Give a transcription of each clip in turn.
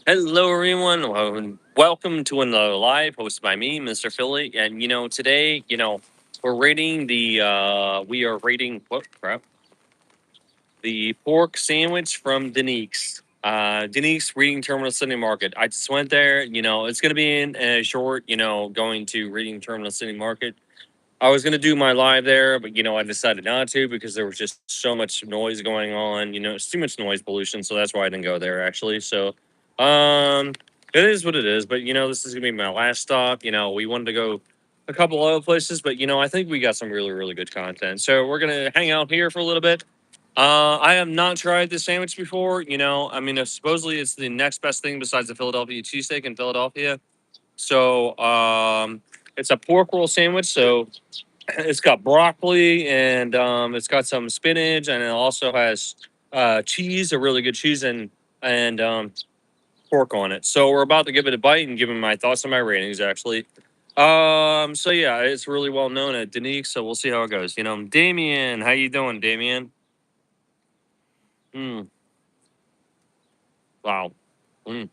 Hello, everyone. Welcome to another live hosted by me, Mr. Philly. And today, we are rating what crap the pork sandwich from Dinicks. Dinicks Reading Terminal City Market. I just went there. It's gonna be in a short. Going to Reading Terminal City Market. I was gonna do my live there, but I decided not to because there was just so much noise going on. It's too much noise pollution, so that's why I didn't go there actually. So, um, it is what it is. But this is gonna be my last stop. We wanted to go a couple other places, but I think we got some really really good content. So we're gonna hang out here for a little bit. I have not tried this sandwich before. I mean, supposedly it's the next best thing besides the Philadelphia cheesesteak in Philadelphia. So, it's a pork roll sandwich. So it's got broccoli and it's got some spinach and it also has cheese, a really good cheese and pork on it. So we're about to give it a bite and give it my thoughts and my ratings actually. So yeah, it's really well known at Denique, so we'll see how it goes. Damien, how you doing, Damien? Mm, wow. Mm.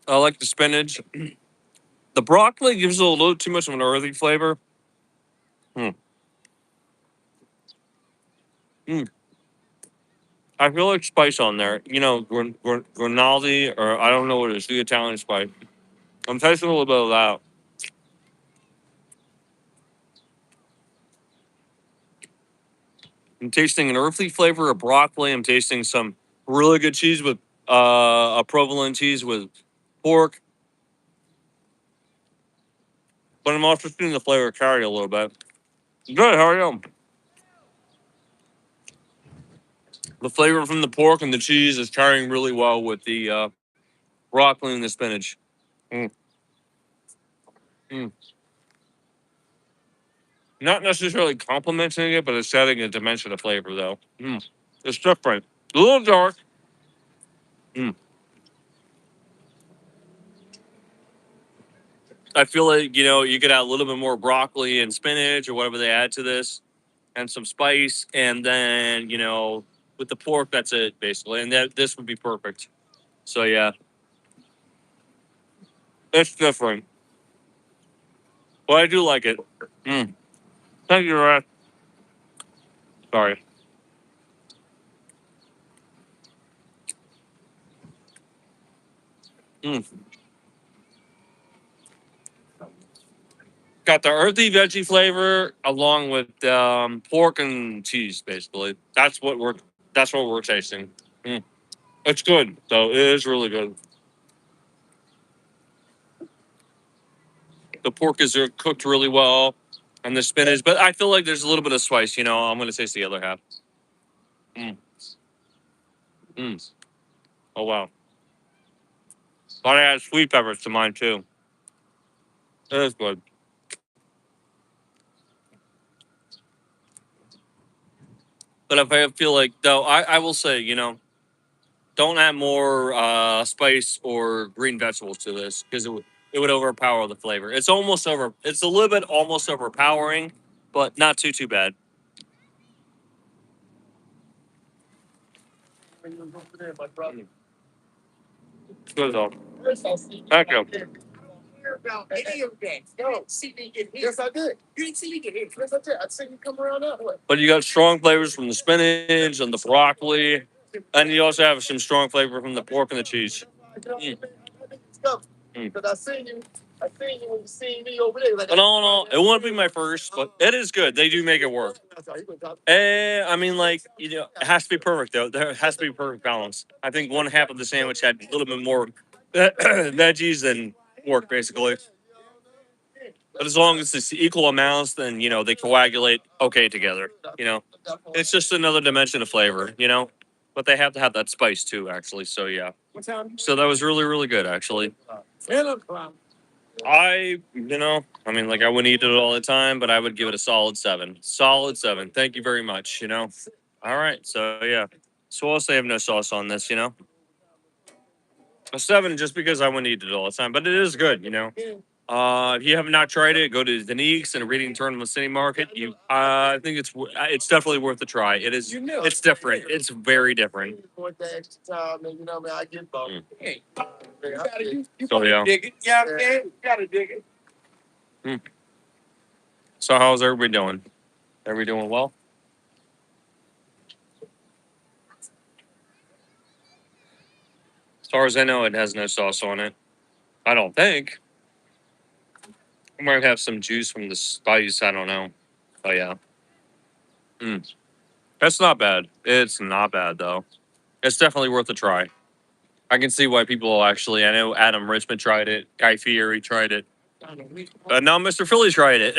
I like the spinach. The broccoli gives it a little too much of an earthy flavor. Mm. Mm. I feel like spice on there. Grinaldi, or I don't know what it is, the Italian spice. I'm tasting a little bit of that. I'm tasting an earthy flavor of broccoli. I'm tasting some really good cheese with a provolone cheese with pork. But I'm also seeing the flavor carry a little bit. Good, how are you? The flavor from the pork and the cheese is carrying really well with the broccoli and the spinach. Mm, mm. Not necessarily complimenting it, but it's adding a dimension of flavor, though. It's different. A little dark. Mm. I feel like you could add a little bit more broccoli and spinach or whatever they add to this, and some spice, and then with the pork, that's it basically, and that this would be perfect. So yeah, it's different, but I do like it. Mm. Thank you, Rat. Sorry. Mm. Got the earthy veggie flavor along with pork and cheese. Basically, that's what we're tasting. Mm. It's good, though. It is really good. The pork is cooked really well, and the spinach. But I feel like there's a little bit of spice. I'm going to taste the other half. Mm. Mm. Oh wow! But I add sweet peppers to mine too. It is good. But if I feel like though, I will say don't add more spice or green vegetables to this because it would overpower the flavor. It's almost over. It's a little bit almost overpowering, but not too bad. It's good though. Thank you. About any of that. No, see me get hit. Yes, I did. You didn't see me get hit. Yes, I did. I seen you come around that way. But you got strong flavors from the spinach and the broccoli, and you also have some strong flavor from the pork and the cheese. Mm. Mm. Because I seen you when you seen me over there. Like, No, it won't be my first, but it is good. They do make it work. I mean, like it has to be perfect though. There has to be perfect balance. I think one half of the sandwich had a little bit more veggies than pork, basically. But as long as it's equal amounts, then they coagulate okay together. It's just another dimension of flavor. But they have to have that spice too, actually. So yeah. So that was really really good, actually. I mean, like I wouldn't eat it all the time, but I would give it a solid seven. Solid seven. Thank you very much. All right. So yeah. So also have no sauce on this. A 7 just because I wouldn't eat it all the time, but it is good, you know. If you have not tried it, go to Dinicks and Reading Tournament City Market. I think it's definitely worth a try. It is. It's different. It's very different. Mm. So yeah. Dig it. Yeah, okay. You gotta dig it. Mm. So how's everybody doing? Everybody doing well? As far as I know, it has no sauce on it. I don't think. I might have some juice from the spice. I don't know. Oh yeah. Mm. That's not bad. It's not bad though. It's definitely worth a try. I can see why people actually. I know Adam Richmond tried it. Guy Fieri tried it. Now Mr. Philly tried it.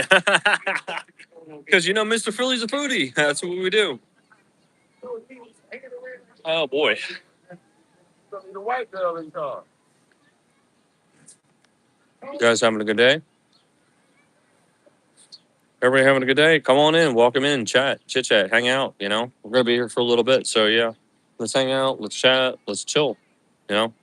Because you know Mr. Philly's a foodie. That's what we do. Oh boy. The white girl in car. You guys having a good day? Everybody having a good day? Come on in, welcome in, chat, chit chat, hang out. You know, we're gonna be here for a little bit, so yeah, let's hang out, let's chat, let's chill. You know,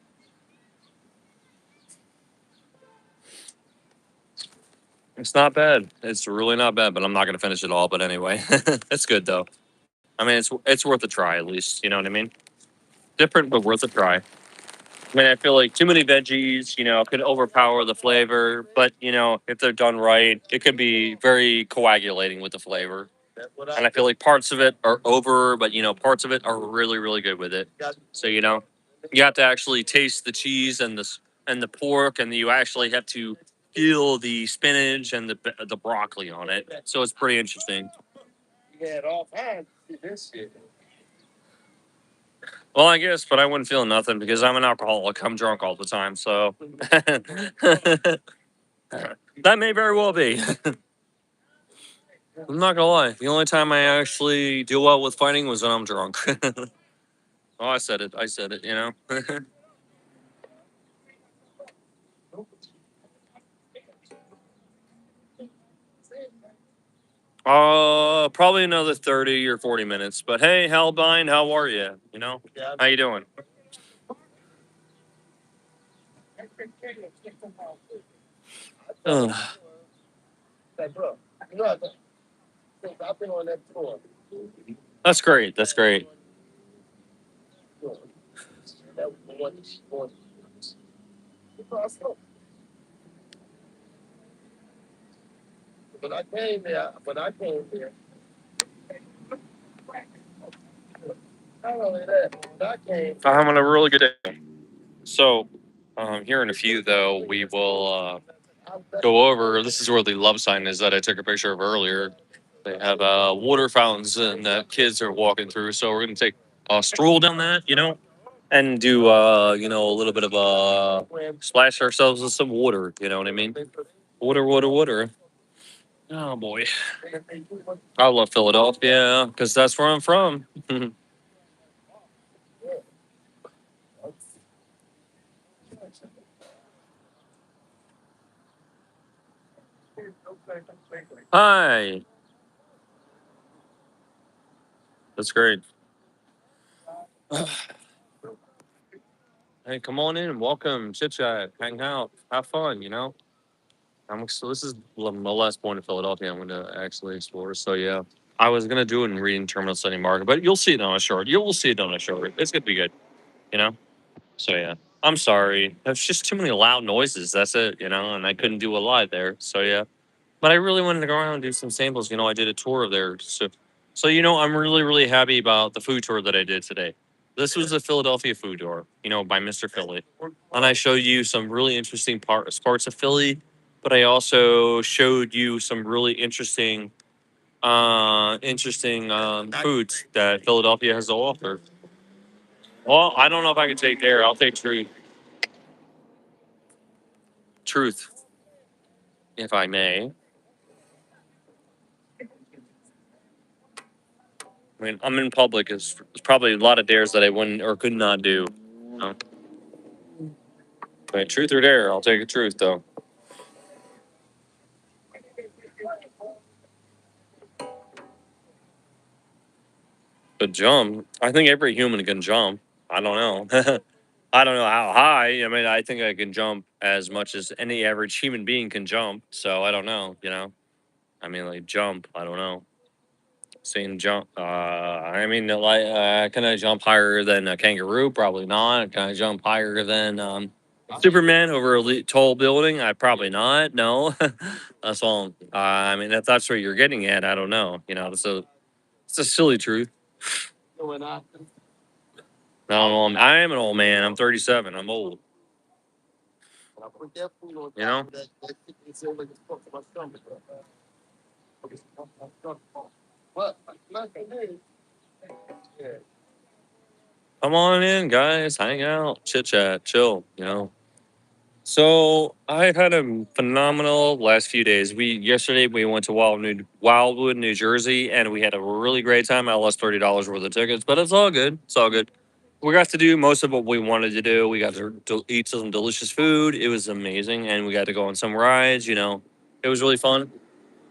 it's not bad. It's really not bad, but I'm not gonna finish it all. But anyway, it's good though. I mean, it's worth a try at least. You know what I mean? Different, but worth a try. I mean, I feel like too many veggies, you know, could overpower the flavor. But you know, if they're done right, it could be very coagulating with the flavor. And I feel like parts of it are over, but you know, parts of it are really, really good with it. So you know, you have to actually taste the cheese and the pork, and you actually have to feel the spinach and the broccoli on it. So it's pretty interesting. You had all kinds of this shit. Well, I guess, but I wouldn't feel nothing because I'm an alcoholic. I'm drunk all the time, so that may very well be. I'm not gonna lie. The only time I actually do well with fighting was when I'm drunk. Oh, I said it. I said it. You know. Probably another 30 or 40 minutes. But hey, Hellbine, how are you? You know, how you doing? Ugh. Like, bro, you know, I've been on that tour. That's great. That's great. That was the one that she wanted. When I came there, not only that, when I came, I'm having a really good day. So, here in a few though, we will go over. This is where the love sign is that I took a picture of earlier. They have water fountains and kids are walking through. So we're gonna take a stroll down that, you know, and do you know, a little bit of splash ourselves with some water. You know what I mean? Water, water, water. Oh boy, I love Philadelphia because that's where I'm from. Hi, that's great. Hey, come on in, welcome, chit chat, hang out, have fun. You know, so this is my last point of Philadelphia. I'm going to actually explore. So yeah, I was gonna do it in Reading Terminal City Market, but you'll see it on a short. You will see it on a short. It's gonna be good. You know. So yeah, I'm sorry. There's just too many loud noises. That's it. You know, and I couldn't do a live there. So yeah. But I really wanted to go around and do some samples. You know, I did a tour of there. So you know, I'm really, really happy about the food tour that I did today. This was the Philadelphia food tour, you know, by Mr. Philly, and I showed you some really interesting parts of Philly, but I also showed you some really interesting foods that Philadelphia has to offer. Well, I don't know if I can take there. I'll take truth, if I may. I mean, I'm in public. There's probably a lot of dares that I wouldn't or could not do. You know? But truth or dare, I'll take a truth though. But jump, I think every human can jump. I don't know. I don't know how high. I mean, I think I can jump as much as any average human being can jump. So I don't know. I mean, like jump. I don't know. Saying jump. I mean, like, can I jump higher than a kangaroo? Probably not. Can I jump higher than Superman over a tall building? I probably not. No, that's all. I mean, if that's what you're getting at, I don't know. It's a silly truth. I don't know. I am an old man. I'm 37. I'm old. You know. Come on in, guys. Hang out, chit chat, chill. So I had a phenomenal last few days. Yesterday we went to Wildwood, New Jersey, and we had a really great time. I lost $30 worth of tickets, but it's all good. It's all good. We got to do most of what we wanted to do. We got to eat some delicious food. It was amazing, and we got to go on some rides. It was really fun.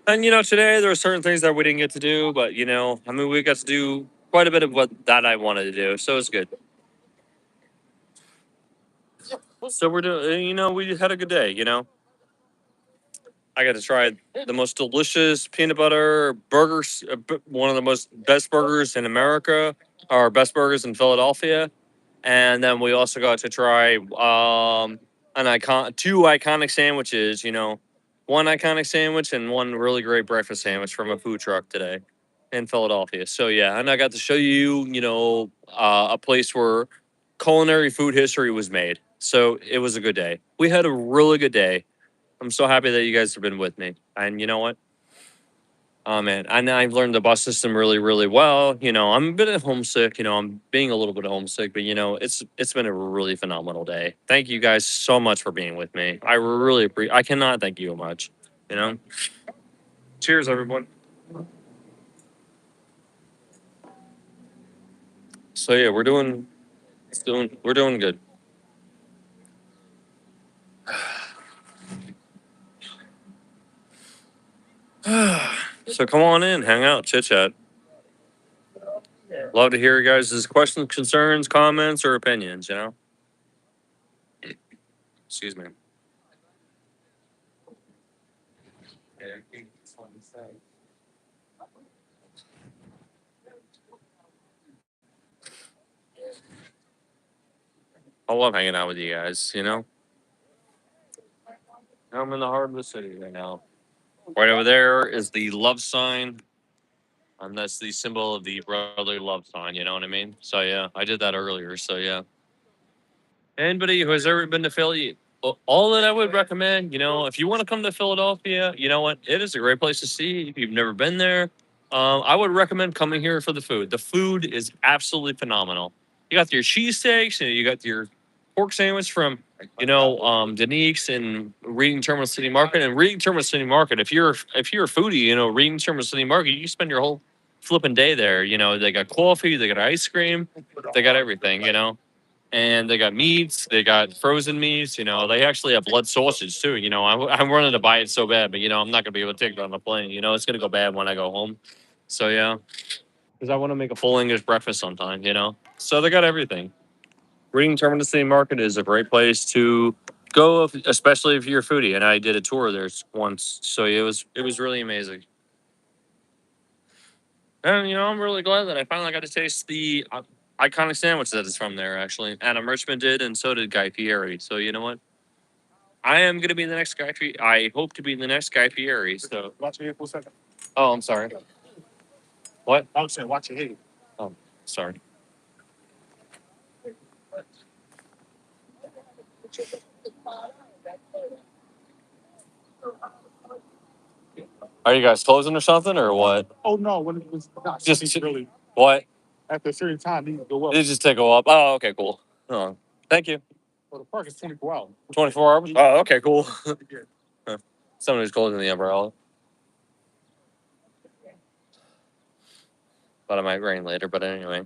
And today there were certain things that we didn't get to do, but I mean, we got to do quite a bit of what that I wanted to do, so it's good. So we're doing. We had a good day. I got to try the most delicious peanut butter burgers, one of the most best burgers in America, or best burgers in Philadelphia. And then we also got to try two iconic sandwiches. One iconic sandwich and one really great breakfast sandwich from a food truck today in Philadelphia. So yeah, and I got to show you, a place where culinary food history was made. So it was a good day. We had a really good day. I'm so happy that you guys have been with me. And you know what? Oh man, and I've learned the bus system really, really well. I'm a bit homesick. I'm being a little bit homesick, but it's been a really phenomenal day. Thank you guys so much for being with me. I really appreciate. I cannot thank you much. You know. Cheers, everyone. So yeah, we're doing good. So come on in, hang out, chit chat. Love to hear you guys' questions, concerns, comments, or opinions. Excuse me. I love hanging out with you guys. I'm in the heart of the city right now. Right over there is the love sign, and that's the symbol of the brotherly love sign. You know what I mean? So yeah, I did that earlier. So yeah, anybody who has ever been to Philly, all that I would recommend, if you want to come to Philadelphia, you know what? It is a great place to see. If you've never been there, I would recommend coming here for the food. The food is absolutely phenomenal. You got your cheesesteaks, and you got your pork sandwich from, Dinicks and Reading Terminal City Market. And Reading Terminal City Market, if you're a foodie, Reading Terminal City Market, you spend your whole flipping day there. They got coffee, they got ice cream, they got everything. And they got meats, they got frozen meats. They actually have blood sausage too. I'm running to buy it so bad, but I'm not gonna be able to take it on the plane. It's gonna go bad when I go home. So yeah, because I want to make a full English breakfast sometime. So they got everything. Reading Terminal City Market is a great place to go, especially if you're a foodie. And I did a tour there once, so it was really amazing. And I'm really glad that I finally got to taste the iconic sandwich that is from there. Actually, Adam Richmond did, and so did Guy Fieri. So you know what? I am going to be the next Guy Fieri. I hope to be the next Guy Fieri. So, Watch your head for a second. oh, I'm sorry. What? I'm saying, watch your head. Oh, sorry. Are you guys closing or something, or what? Oh no, when it was not Just really what? after a certain time, you need to go up. They just take a up. Oh, okay, cool. Oh, thank you. Well, the park is 24 hours. 24 hours. Oh, okay, cool. Huh. Somebody's closing the umbrella, but it might rain later. But anyway.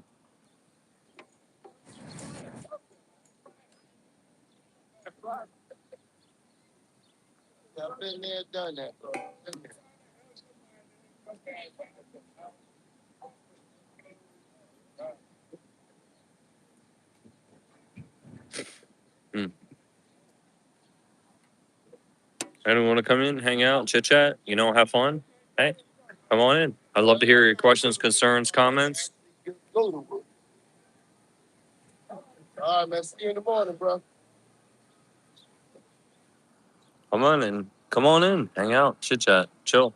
I've been there, done that. Anyone want to come in, hang out, chit chat, have fun? Hey, come on in. I'd love to hear your questions, concerns, comments. All right, man. See you in the morning, bro. Come on in. Come on in. Hang out. Chit chat. Chill.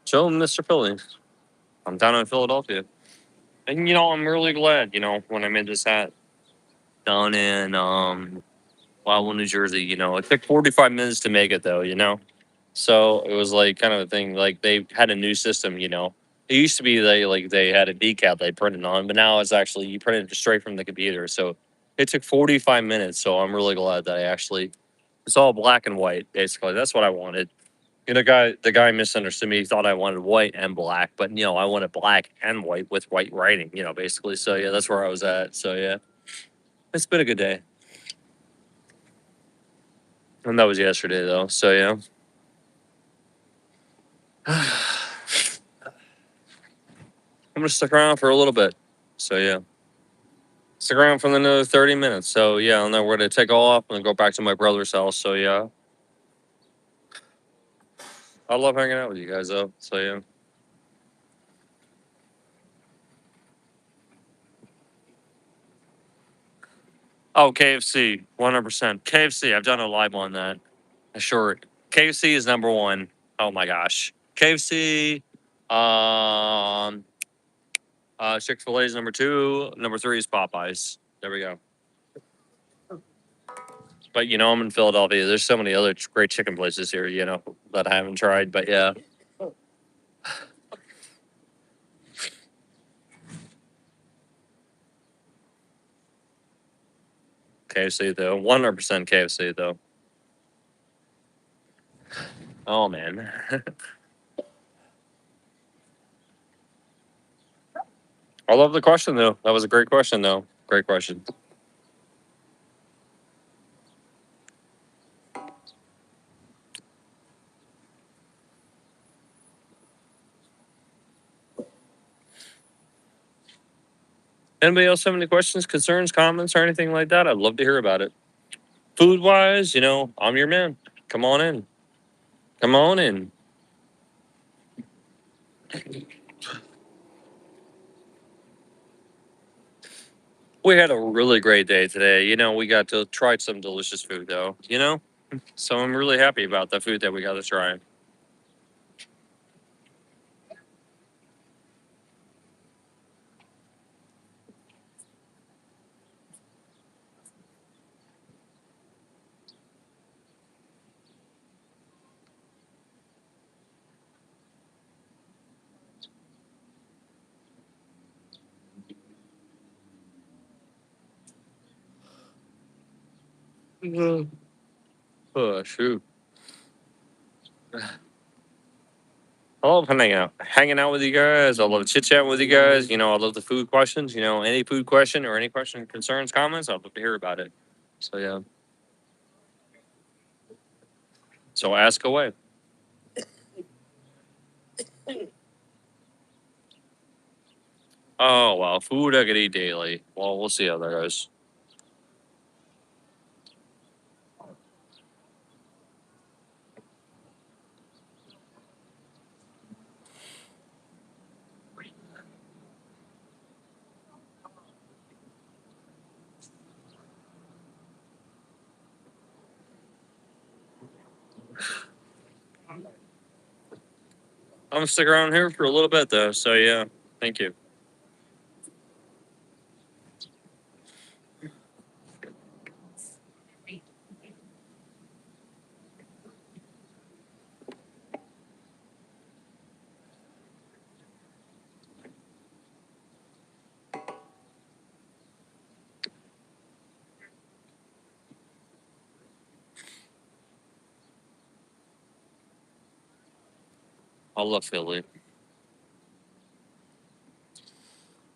Chill, Mr. Philly. I'm down in Philadelphia. And I'm really glad, when I made this hat down in Wildwood, New Jersey, it took 45 minutes to make it though. So it was like kind of a thing, like they had a new system. It used to be they had a decal they printed on, but now it's actually you print it straight from the computer. So it took 45 minutes. So I'm really glad that I actually it's all black and white, basically. That's what I wanted. The guy misunderstood me. He thought I wanted white and black, but I wanted black and white with white writing. Basically. So yeah, that's where I was at. So yeah, it's been a good day, and that was yesterday though. So yeah, I'm gonna stick around for a little bit. So yeah, stick around for another 30 minutes. So yeah, and then we're gonna take off and go back to my brother's house. So yeah, I love hanging out with you guys though. So yeah. Oh, KFC, 100%. KFC, I've done a live on that. Short. KFC is number one. Oh my gosh. KFC. Um. Chick-fil-A is number two. Number three is Popeyes. There we go. But I'm in Philadelphia. There's so many other great chicken places here. That I haven't tried. But yeah, KFC though. 100% KFC though. Oh man. I love the question though. That was a great question though. Great question. Anybody else have any questions, concerns, comments, or anything like that? I'd love to hear about it. Food wise, I'm your man. Come on in. Come on in. We had a really great day today. We got to try some delicious food though. So I'm really happy about the food that we got to try. Mhm. Oh, shoot. I love hanging out with you guys. I love chit chatting with you guys. I love the food questions. Any food question or any question, concerns, comments, I'd love to hear about it. So yeah. So ask away. Oh well, food I could eat daily. Well, we'll see how that goes. I'm gonna stick around here for a little bit though. So yeah, thank you. I love Philly.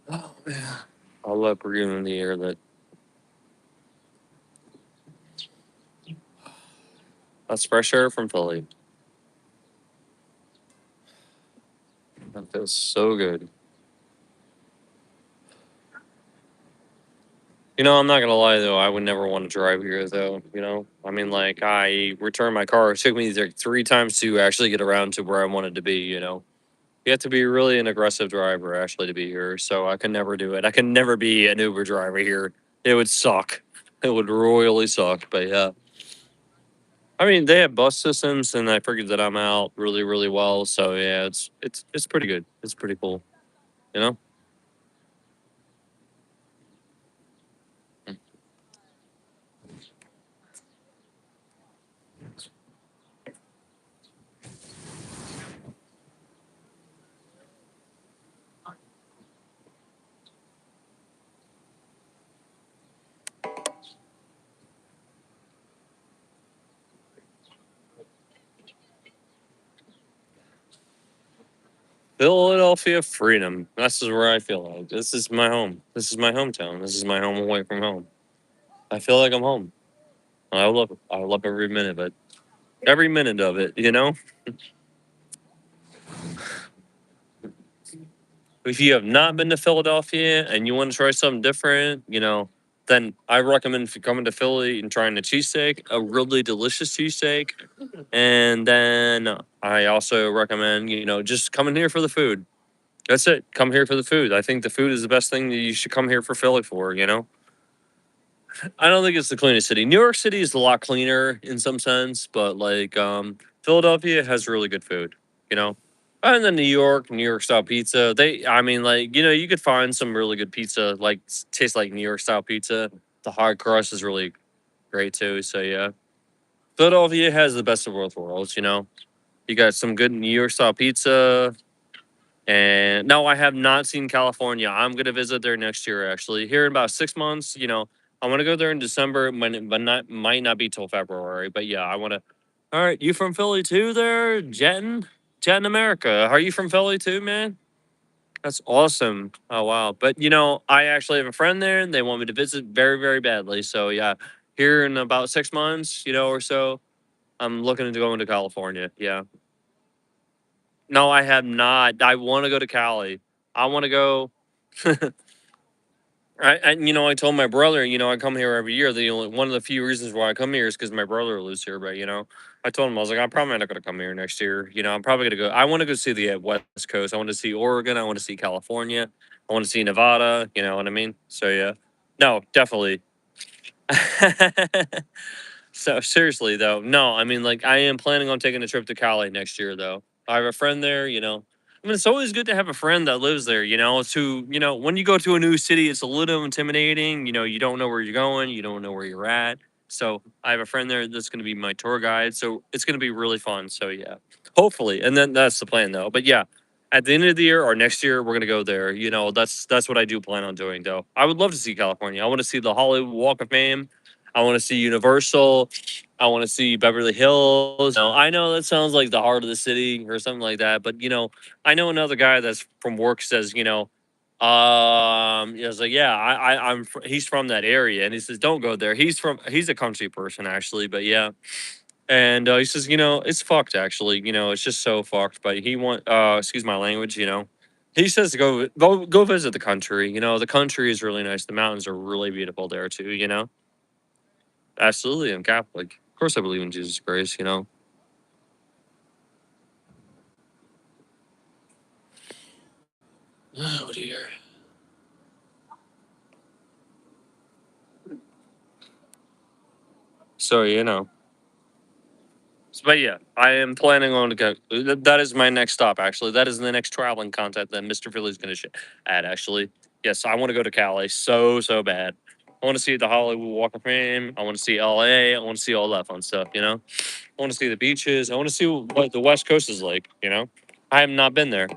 Oh yeah. I love breathing the air that's fresh air from Philly. That feels so good. I'm not gonna lie though. I would never want to drive here though. I mean, like I returned my car. It took me like 3 times to actually get around to where I wanted to be. You have to be really an aggressive driver actually to be here. So I can never do it. I can never be an Uber driver here. It would suck. It would royally suck. But yeah, I mean they have bus systems, and I figured that I'm out really really well. So yeah, it's pretty good. It's pretty cool. You know. Philadelphia freedom. This is where I feel like this is my home. This is my hometown. This is my home away from home. I feel like I'm home. I love it. I love every minute of it. Every minute of it. If you have not been to Philadelphia and you want to try something different, then I recommend if you're coming to Philly and trying a cheesesteak, a really delicious cheesesteak. And then I also recommend, just coming here for the food. That's it. Come here for the food. I think the food is the best thing that you should come here for Philly for. I don't think it's the cleanest city. New York City is a lot cleaner in some sense, but like Philadelphia has really good food, you know. And then New York style pizza. I mean, like you could find some really good pizza, like tastes like New York style pizza. The hard crust is really great too. So yeah, Philadelphia has the best of both worlds. You got some good New York style pizza. And no, I have not seen California. I'm gonna visit there next year. Actually, here in about 6 months. I want to go there in December, might not be till February. But yeah, I want to. All right, you from Philly too? There, Jetting America. Are you from Philly too, man? That's awesome. Oh wow. But I actually have a friend there, and they want me to visit very, very badly. So yeah, here in about 6 months, or so, I'm looking into going to California. Yeah. No, I have not. I want to go to Cali. I want to go. I told my brother, I come here every year. The only one of the few reasons why I come here is because my brother lives here. But I told him I was like, I'm probably not going to come here next year. I'm probably going to go. I want to go see the West Coast. I want to see Oregon. I want to see California. I want to see Nevada. You know what I mean? So yeah, no, definitely. So seriously though, no, I mean like I am planning on taking a trip to Cali next year though. I have a friend there. I mean it's always good to have a friend that lives there. It's who, when you go to a new city, it's a little intimidating. You don't know where you're going, you don't know where you're at. So I have a friend there that's gonna be my tour guide. So it's gonna be really fun. So yeah. Hopefully. And then that's the plan though. But yeah, at the end of the year or next year, we're gonna go there. That's what I do plan on doing though. I would love to see California. I want to see the Hollywood Walk of Fame. I want to see Universal. I want to see Beverly Hills. I know that sounds like the heart of the city or something like that, but I know another guy that's from work says, it's like, yeah, he's from that area, and he says, don't go there. He's a country person actually, but yeah, and he says, it's fucked actually. It's just so fucked. But excuse my language. He says to go visit the country. The country is really nice. The mountains are really beautiful there too. Absolutely, I'm Catholic. Of course, I believe in Jesus Christ. Oh dear. So. But yeah, I am planning on to go. That is my next stop. Actually, that is the next traveling content that Mister Philly's going to add. Actually, yes, I want to go to Cali so bad. I want to see the Hollywood Walk of Fame. I want to see LA. I want to see all that fun stuff. I want to see the beaches. I want to see what the West Coast is like. I have not been there,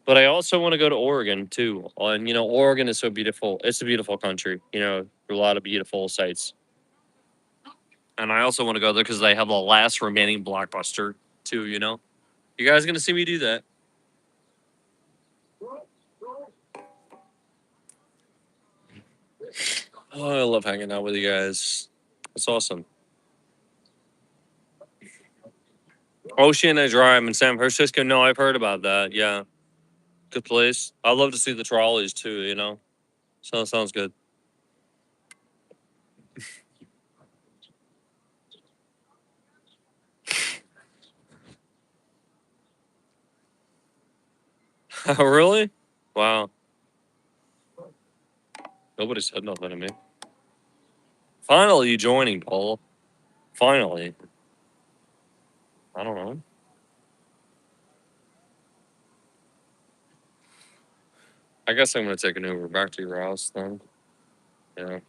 but I also want to go to Oregon too. And Oregon is so beautiful. It's a beautiful country. A lot of beautiful sights. And I also want to go there because they have the last remaining blockbuster too. You guys gonna see me do that? Oh, I love hanging out with you guys. It's awesome. Oceana Drive in San Francisco. No, I've heard about that. Yeah, good place. I love to see the trolleys too. So that sounds good. Oh, really? Wow. Nobody said nothing to me. Finally, you joining, Paul. Finally. I don't know. I guess I'm gonna take an Uber back to your house then. Yeah.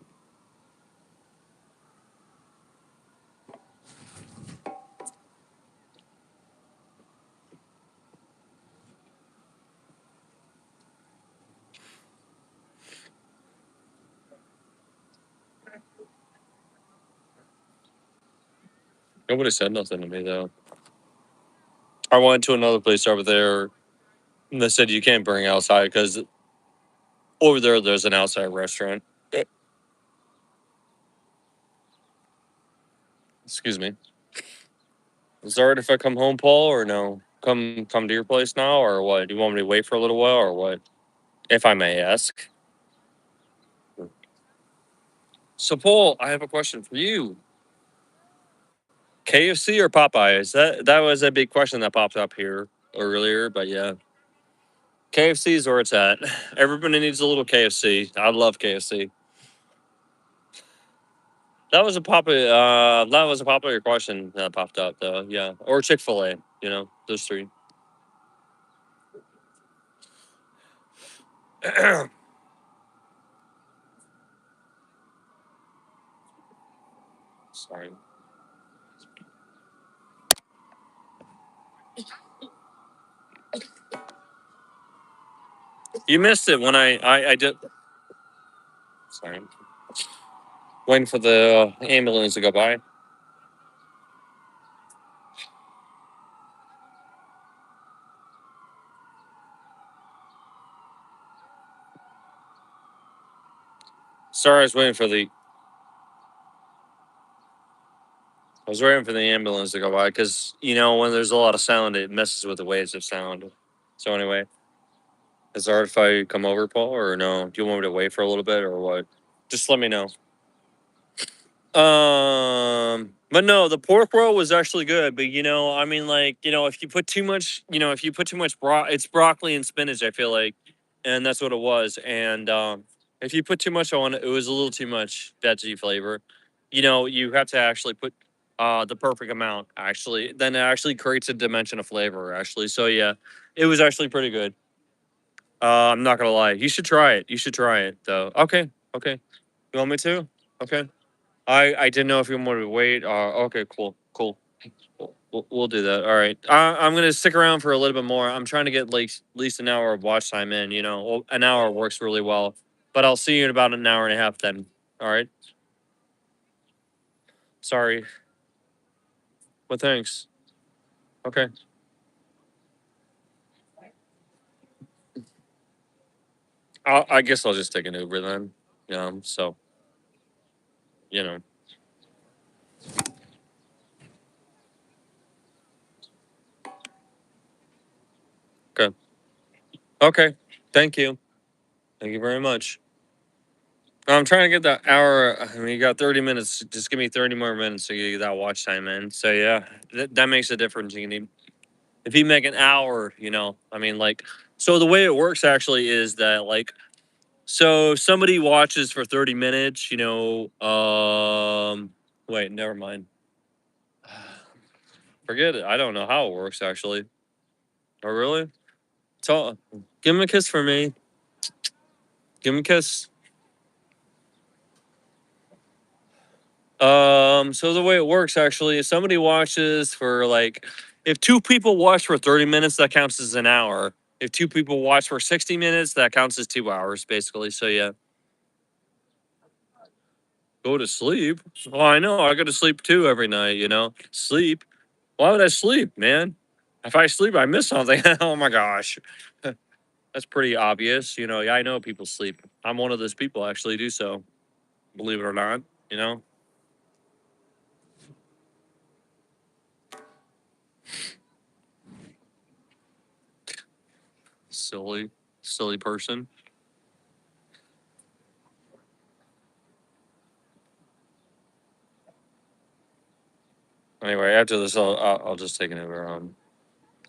Nobody said nothing to me though. I went to another place over there, and they said you can't bring outside because over there's an outside restaurant. Excuse me. Is it alright if I come home, Paul, or no? Come to your place now, or what? Do you want me to wait for a little while, or what? If I may ask. So, Paul, I have a question for you. KFC or Popeyes? That was a big question that popped up here earlier, but yeah. KFC is where it's at. Everybody needs a little KFC. I love KFC. That was a popular question that popped up though. Yeah, or Chick-fil-A. You know, those three. Sorry, you missed it when I did. Sorry, waiting for the ambulance to go by. Sorry, I was waiting for the ambulance to go by because you know when there's a lot of sound, it messes with the waves of sound. So anyway, is it alright if I come over, Paul, or no? Do you want me to wait for a little bit, or what? Just let me know. But no, the pork roll was actually good. But you know, I mean, like you know, if you put too much, you know, if you put too much it's broccoli and spinach. I feel like, and that's what it was. And if you put too much on it, it was a little too much veggie flavor. You know, you have to actually put the perfect amount. Actually, then it actually creates a dimension of flavor. Actually, so yeah, it was actually pretty good. I'm not gonna lie. You should try it. You should try it though. Okay, okay. You want me to? Okay. I didn't know if you wanted to wait. Okay, cool, cool. We'll do that. All right. I'm gonna stick around for a little bit more. I'm trying to get like at least an hour of watch time in. You know, well, an hour works really well. But I'll see you in about an hour and a half then. All right. Sorry. But thanks. Okay. I guess I'll just take an Uber then. So you know. Okay. Okay. Thank you. Thank you very much. I'm trying to get that hour. I mean, you got 30 minutes. Just give me 30 more minutes to get that watch time in. So yeah, that makes a difference. You need if you make an hour, you know, I mean, like, so the way it works actually is that like, so somebody watches for 30 minutes, you know, wait, never mind. Forget it. I don't know how it works actually. Oh, really? So, give him a kiss for me. Give him a kiss. So the way it works actually is somebody watches for like if two people watch for 30 minutes, that counts as an hour. If two people watch for 60 minutes, that counts as 2 hours, basically. So yeah. Go to sleep. Well, I know I go to sleep too every night, you know. Sleep. Why would I sleep, man? If I sleep, I miss something. Oh my gosh. That's pretty obvious. You know, yeah, I know people sleep. I'm one of those people actually do so, believe it or not, you know. Silly, silly person. Anyway, after this, I'll just take an Uber home.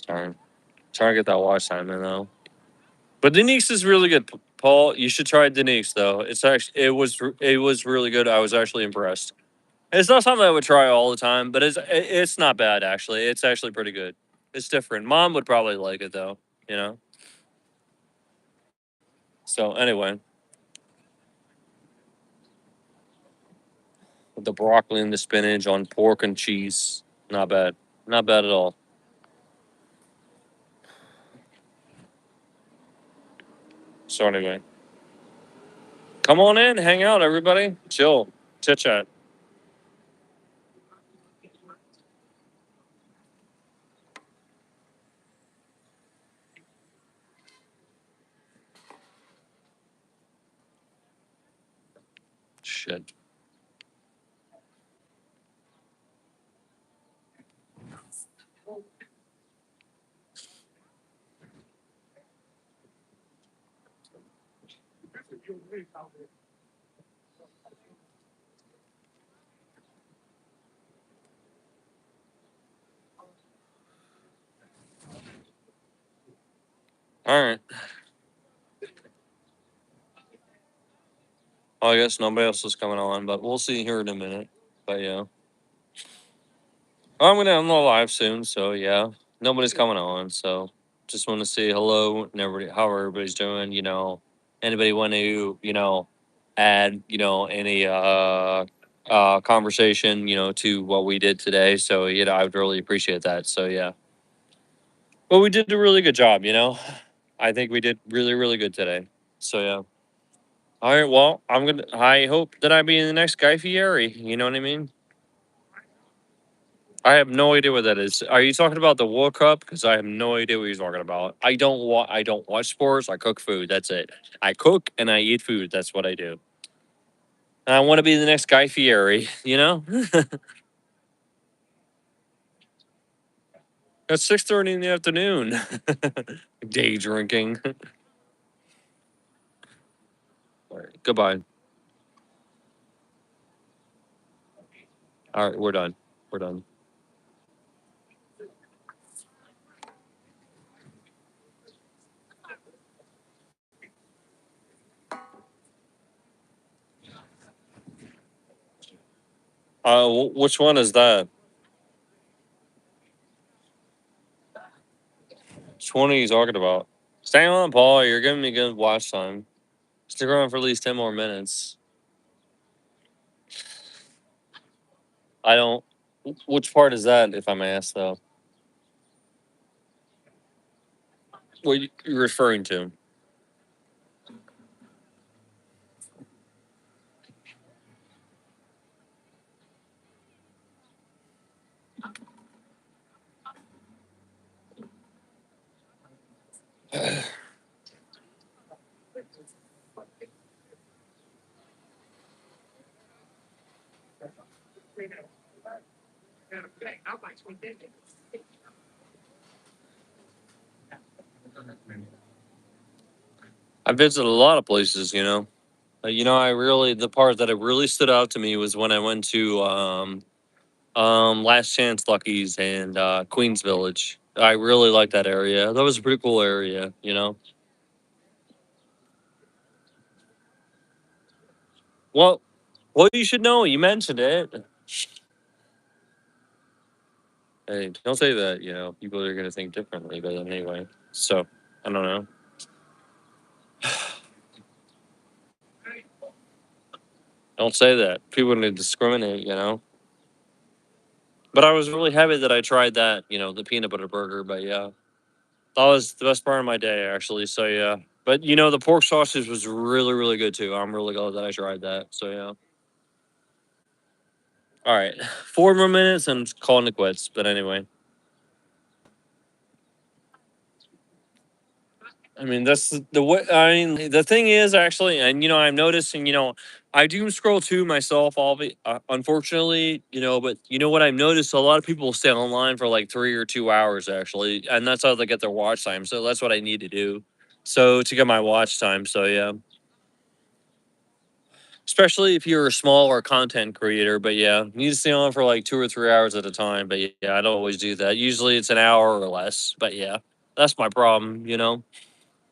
Sorry. Trying to get that watch time in though. But Dinicks is really good, Paul. You should try Dinicks though. It was really good. I was actually impressed. It's not something I would try all the time, but it's not bad actually. It's actually pretty good. It's different. Mom would probably like it though. You know. So anyway, with the broccoli and the spinach on pork and cheese, not bad. Not bad at all. So anyway, come on in, hang out, everybody, chill, chit chat. Shit. All right. Well, I guess nobody else is coming on, but we'll see here in a minute. But yeah, I'm gonna end the live soon. So yeah, nobody's coming on. So just want to say hello and everybody, how everybody's doing. Anybody want to add any conversation to what we did today. So I would really appreciate that. So yeah, well, we did a really good job. I think we did really really good today. So yeah. All right. Well, I hope that I be in the next Guy Fieri. You know what I mean? I have no idea what that is. Are you talking about the World Cup? Because I have no idea what you're talking about. I don't watch sports. I cook food. That's it. I cook and I eat food. That's what I do. And I want to be the next Guy Fieri. It's 6:30 in the afternoon. Day drinking. All right. Goodbye. All right. We're done. We're done. Which one is that? Which one are you talking about? Stay on, Paul. You're giving me good watch time. Stick around for at least 10 more minutes. I don't. Which part is that, if I may ask, though? What you're referring to? I visited a lot of places. The part that it really stood out to me was when I went to Last Chance Lucky's and Queens Village. I really liked that area. That was a pretty cool area. Well, you should know. You mentioned it. Hey, don't say that. People are gonna think differently. But anyway, so I don't know. Don't say that. People are gonna discriminate. But I was really happy that I tried that, the peanut butter burger. But yeah, that was the best part of my day, actually. So yeah. But the pork sausage was really, really good too. I'm really glad that I tried that. So yeah. All right. 4 more minutes and calling it quits. But anyway. I mean, that's the way. I mean, the thing is actually, and I'm noticing, I do scroll too myself. Unfortunately. But what I've noticed, a lot of people stay online for like 3 or 2 hours actually, and that's how they get their watch time. So that's what I need to do. So to get my watch time. So yeah, especially if you're a smaller content creator. But yeah, you need to stay on for like 2 or 3 hours at a time. But yeah, I don't always do that. Usually it's an hour or less. But yeah, that's my problem.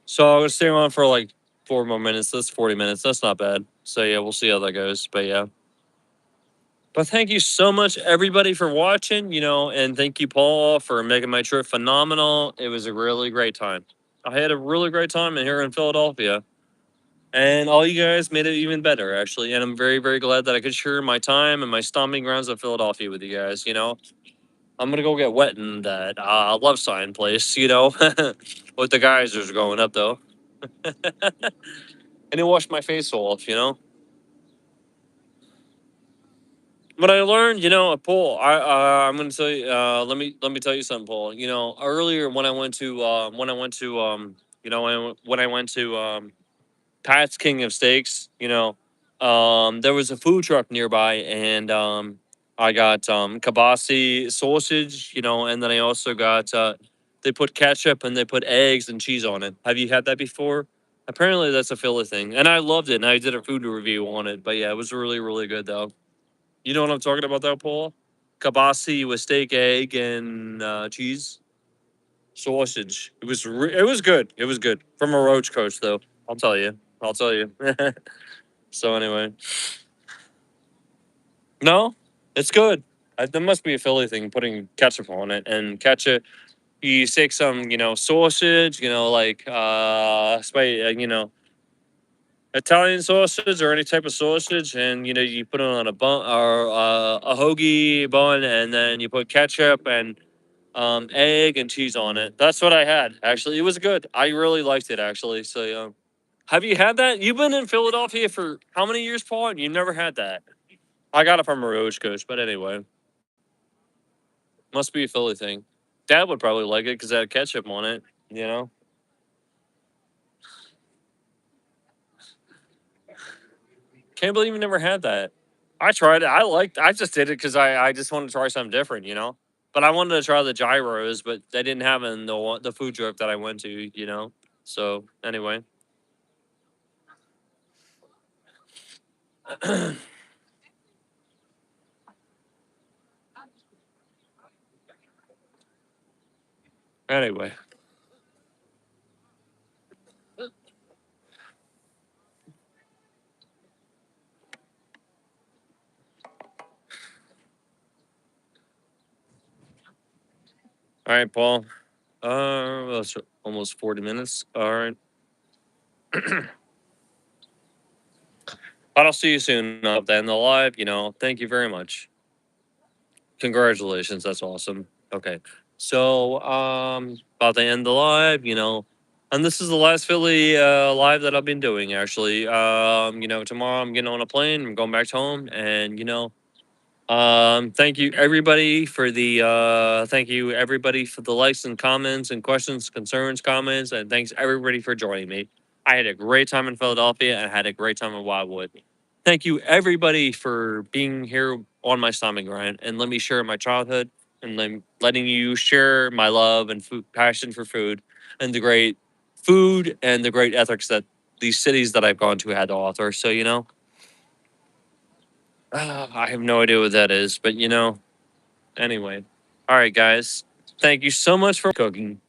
So I'm gonna stay on for like 4 more minutes. That's 40 minutes. That's not bad. So yeah, we'll see how that goes. But yeah. But thank you so much, everybody, for watching. And thank you, Paul, for making my trip phenomenal. It was a really great time. I had a really great time in here in Philadelphia, and all you guys made it even better, actually. And I'm very, very glad that I could share my time and my stomping grounds of Philadelphia with you guys. I'm gonna go get wet in that love sign place. With the geysers going up though, and then wash my face off. What I learned, Paul. I'm going to tell you. Let me tell you something, Paul. Earlier when I went to Pat's King of Steaks, there was a food truck nearby, and I got kibasi sausage, and then I also got they put ketchup and they put eggs and cheese on it. Have you had that before? Apparently, that's a Philly thing, and I loved it. And I did a food review on it, but yeah, it was really, really good though. You know what I'm talking about, though, Paul? Kabasi with steak, egg, and cheese, sausage. It was good. It was good from a roach coach, though. I'll tell you. I'll tell you. So anyway, no, it's good. There must be a Philly thing putting ketchup on it and ketchup. You take some, sausage, like Italian sausage or any type of sausage, and you put it on a bun or a hoagie bun, and then you put ketchup and egg and cheese on it. That's what I had. Actually, it was good. I really liked it. Actually, so yeah. Have you had that? You've been in Philadelphia for how many years, Paul? And you never had that. I got it from a Roach Coach, but anyway, must be a Philly thing. Dad would probably like it because it had ketchup on it. You know. Can't believe you never had that. I tried it. I just did it because I just wanted to try something different. But I wanted to try the gyros, but they didn't have it in the food truck that I went to. So anyway. Anyway. All right, Paul. That's almost 40 minutes. All right. But I'll see you soon up there in the live. Thank you very much. Congratulations. That's awesome. Okay. So, about to end the live. And this is the last Philly live that I've been doing actually. Tomorrow I'm getting on a plane, I'm going back home, and thank you everybody for the likes and comments and questions, concerns, comments, and thanks everybody for joining me. I had a great time in Philadelphia and I had a great time in Wildwood. Thank you everybody for being here on my stomach grind and let me share my childhood and then letting you share my love and passion for food and the great food and the great ethics that these cities that I've gone to had to offer. So I have no idea what that is, but anyway. All right, guys. Thank you so much for cooking.